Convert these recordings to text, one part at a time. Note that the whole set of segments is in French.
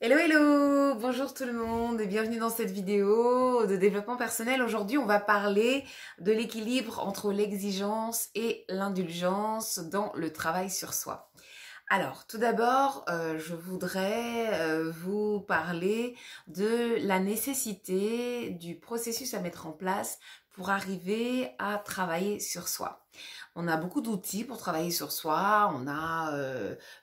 Hello hello, bonjour tout le monde et bienvenue dans cette vidéo de développement personnel. Aujourd'hui on va parler de l'équilibre entre l'exigence et l'indulgence dans le travail sur soi. Alors tout d'abord je voudrais vous parler de la nécessité du processus à mettre en place pour arriver à travailler sur soi. On a beaucoup d'outils pour travailler sur soi, on a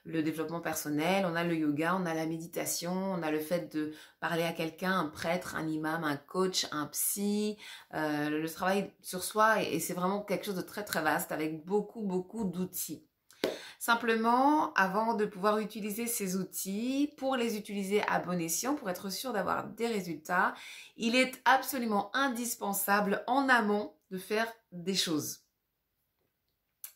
le développement personnel, on a le yoga, on a la méditation, on a le fait de parler à quelqu'un, un prêtre, un imam, un coach, un psy, le travail sur soi et c'est vraiment quelque chose de très très vaste avec beaucoup d'outils. Simplement, avant de pouvoir utiliser ces outils, pour les utiliser à bon escient, pour être sûr d'avoir des résultats, il est absolument indispensable en amont de faire des choses.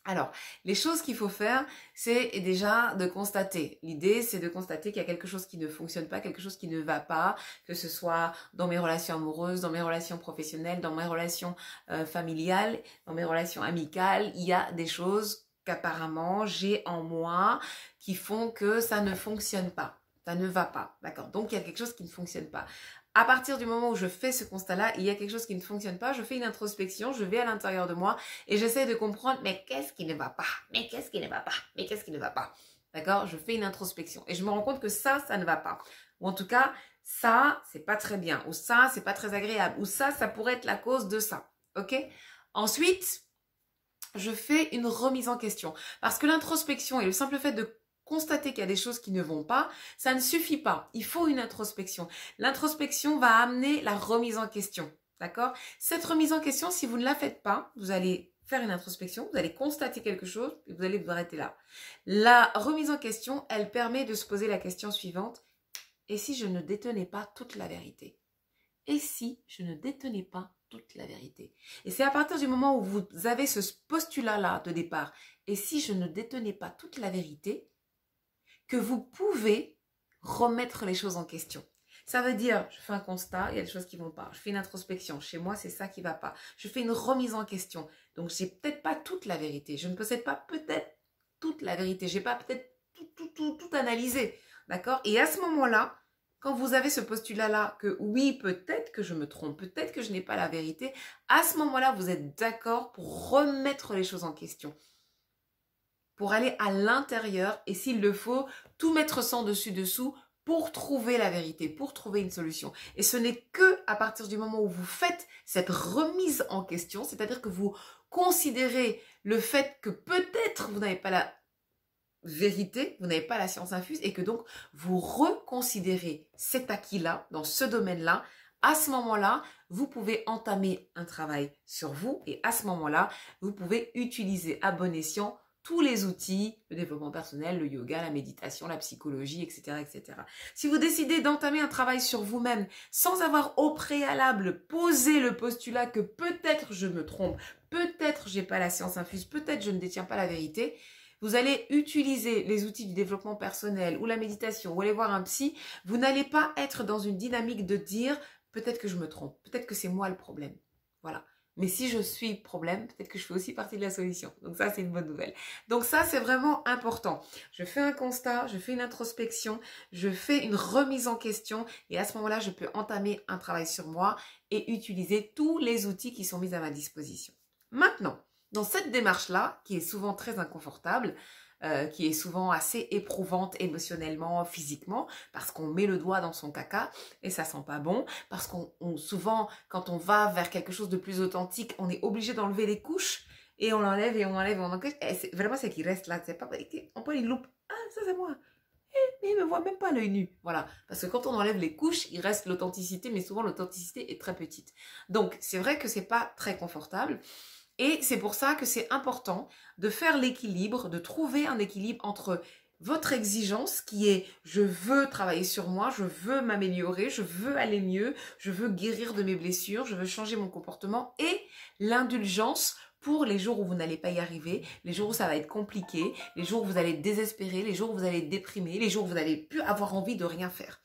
Alors, les choses qu'il faut faire, c'est déjà de constater. L'idée, c'est de constater qu'il y a quelque chose qui ne fonctionne pas, quelque chose qui ne va pas, que ce soit dans mes relations amoureuses, dans mes relations professionnelles, dans mes relations familiales, dans mes relations amicales. Il y a des choses qu'apparemment j'ai en moi qui font que ça ne fonctionne pas. Ça ne va pas, d'accord? Donc, il y a quelque chose qui ne fonctionne pas. À partir du moment où je fais ce constat-là, il y a quelque chose qui ne fonctionne pas, je fais une introspection, je vais à l'intérieur de moi et j'essaie de comprendre, mais qu'est-ce qui ne va pas? Mais qu'est-ce qui ne va pas? Mais qu'est-ce qui ne va pas? D'accord? Je fais une introspection et je me rends compte que ça ne va pas. Ou en tout cas, ça, c'est pas très bien. Ou ça, c'est pas très agréable. Ou ça pourrait être la cause de ça. Ok? Ensuite, je fais une remise en question. Parce que l'introspection et le simple fait de constater qu'il y a des choses qui ne vont pas, ça ne suffit pas. Il faut une introspection. L'introspection va amener la remise en question. D'accord? Cette remise en question, si vous ne la faites pas, vous allez faire une introspection, vous allez constater quelque chose et vous allez vous arrêter là. La remise en question, elle permet de se poser la question suivante. Et si je ne détenais pas toute la vérité? Et si je ne détenais pas toute la vérité? Et c'est à partir du moment où vous avez ce postulat-là de départ, et si je ne détenais pas toute la vérité, que vous pouvez remettre les choses en question. Ça veut dire, je fais un constat, il y a des choses qui ne vont pas. Je fais une introspection, chez moi, c'est ça qui ne va pas. Je fais une remise en question. Donc, je n'ai peut-être pas toute la vérité. Je ne possède pas peut-être toute la vérité. Je n'ai pas peut-être tout analysé. D'accord? Et à ce moment-là, quand vous avez ce postulat-là, que oui, peut-être que je me trompe, peut-être que je n'ai pas la vérité, à ce moment-là, vous êtes d'accord pour remettre les choses en question, pour aller à l'intérieur et s'il le faut, tout mettre sans dessus-dessous pour trouver la vérité, pour trouver une solution. Et ce n'est que à partir du moment où vous faites cette remise en question, c'est-à-dire que vous considérez le fait que peut-être vous n'avez pas la vérité, vous n'avez pas la science infuse et que donc vous reconsidérez cet acquis-là, dans ce domaine-là, à ce moment-là, vous pouvez entamer un travail sur vous et à ce moment-là, vous pouvez utiliser à bon escient tous les outils, le développement personnel, le yoga, la méditation, la psychologie, etc., etc. Si vous décidez d'entamer un travail sur vous-même sans avoir au préalable posé le postulat que peut-être je me trompe, peut-être j'ai pas la science infuse, peut-être je ne détiens pas la vérité, vous allez utiliser les outils du développement personnel ou la méditation ou aller voir un psy, vous n'allez pas être dans une dynamique de dire peut-être que je me trompe, peut-être que c'est moi le problème. Voilà. Mais si je suis le problème, peut-être que je fais aussi partie de la solution. Donc ça, c'est une bonne nouvelle. Donc ça, c'est vraiment important. Je fais un constat, je fais une introspection, je fais une remise en question et à ce moment-là, je peux entamer un travail sur moi et utiliser tous les outils qui sont mis à ma disposition. Maintenant, dans cette démarche-là, qui est souvent très inconfortable, qui est souvent assez éprouvante émotionnellement, physiquement, parce qu'on met le doigt dans son caca et ça sent pas bon, parce qu'on souvent, quand on va vers quelque chose de plus authentique, on est obligé d'enlever les couches et on l'enlève et on enlève et on enlève. Et vraiment, c'est qu'il reste là. C'est pas, on prend une loupe. Ah, ça c'est moi. Mais il ne me voit même pas à l'œil nu. Voilà. Parce que quand on enlève les couches, il reste l'authenticité, mais souvent l'authenticité est très petite. Donc, c'est vrai que c'est pas très confortable. Et c'est pour ça que c'est important de faire l'équilibre, de trouver un équilibre entre votre exigence qui est je veux travailler sur moi, je veux m'améliorer, je veux aller mieux, je veux guérir de mes blessures, je veux changer mon comportement et l'indulgence pour les jours où vous n'allez pas y arriver, les jours où ça va être compliqué, les jours où vous allez désespérer, les jours où vous allez déprimer, les jours où vous n'allez plus avoir envie de rien faire.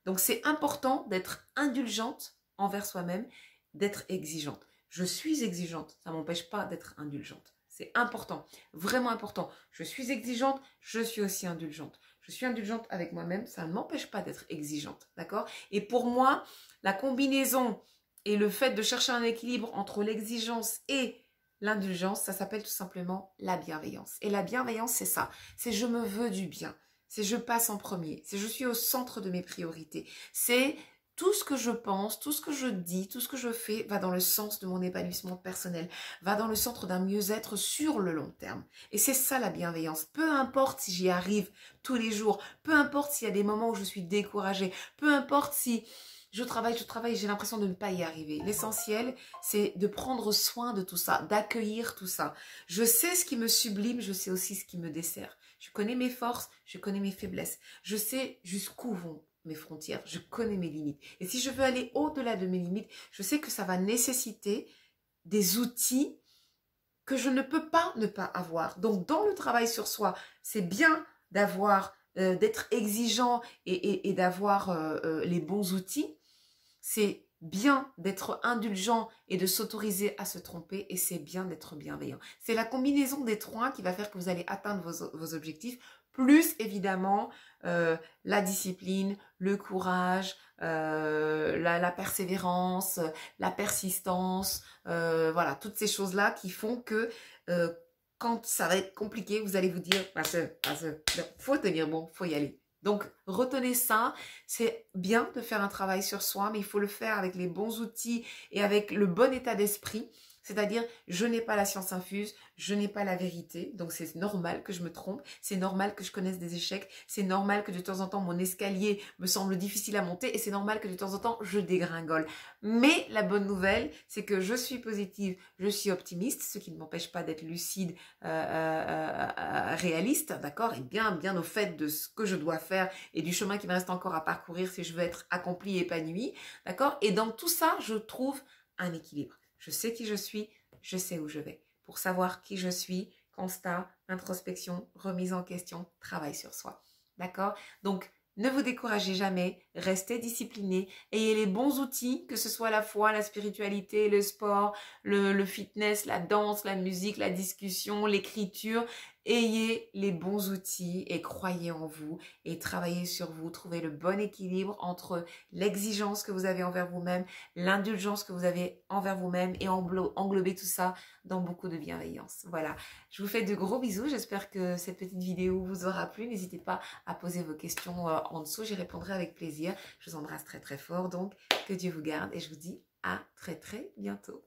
Donc c'est important d'être indulgente envers soi-même, d'être exigeante. Je suis exigeante, ça ne m'empêche pas d'être indulgente. C'est important, vraiment important. Je suis exigeante, je suis aussi indulgente. je suis indulgente avec moi-même, ça ne m'empêche pas d'être exigeante, d'accord? Et pour moi, la combinaison et le fait de chercher un équilibre entre l'exigence et l'indulgence, ça s'appelle tout simplement la bienveillance. Et la bienveillance, c'est ça, c'est je me veux du bien, c'est je passe en premier, c'est je suis au centre de mes priorités, c'est tout ce que je pense, tout ce que je dis, tout ce que je fais va dans le sens de mon épanouissement personnel, va dans le centre d'un mieux-être sur le long terme. Et c'est ça la bienveillance. Peu importe si j'y arrive tous les jours, peu importe s'il y a des moments où je suis découragée, peu importe si je travaille, j'ai l'impression de ne pas y arriver. L'essentiel, c'est de prendre soin de tout ça, d'accueillir tout ça. Je sais ce qui me sublime, je sais aussi ce qui me dessert. Je connais mes forces, je connais mes faiblesses. Je sais jusqu'où vont mes frontières, je connais mes limites. Et si je veux aller au-delà de mes limites, je sais que ça va nécessiter des outils que je ne peux pas ne pas avoir. Donc, dans le travail sur soi, c'est bien d'avoir, d'être exigeant et d'avoir les bons outils. C'est bien d'être indulgent et de s'autoriser à se tromper et c'est bien d'être bienveillant. C'est la combinaison des trois qui va faire que vous allez atteindre vos objectifs, plus évidemment la discipline, le courage, la persévérance, la persistance, voilà, toutes ces choses-là qui font que quand ça va être compliqué, vous allez vous dire, faut tenir bon, faut y aller. Donc, retenez ça, c'est bien de faire un travail sur soi, mais il faut le faire avec les bons outils et avec le bon état d'esprit. C'est-à-dire, je n'ai pas la science infuse, je n'ai pas la vérité, donc c'est normal que je me trompe, c'est normal que je connaisse des échecs, c'est normal que de temps en temps mon escalier me semble difficile à monter et c'est normal que de temps en temps je dégringole. Mais la bonne nouvelle, c'est que je suis positive, je suis optimiste, ce qui ne m'empêche pas d'être lucide, réaliste, d'accord, et bien au fait de ce que je dois faire et du chemin qui me reste encore à parcourir si je veux être accomplie et épanouie, d'accord. Et dans tout ça, je trouve un équilibre. Je sais qui je suis, je sais où je vais. Pour savoir qui je suis, constat, introspection, remise en question, travail sur soi. D'accord? Donc, ne vous découragez jamais, restez discipliné, ayez les bons outils, que ce soit la foi, la spiritualité, le sport, le fitness, la danse, la musique, la discussion, l'écriture. Ayez les bons outils et croyez en vous et travaillez sur vous. Trouvez le bon équilibre entre l'exigence que vous avez envers vous-même, l'indulgence que vous avez envers vous-même et englober tout ça dans beaucoup de bienveillance. Voilà, je vous fais de gros bisous. J'espère que cette petite vidéo vous aura plu. N'hésitez pas à poser vos questions en dessous. J'y répondrai avec plaisir. Je vous embrasse très très fort. Donc, que Dieu vous garde et je vous dis à très très bientôt.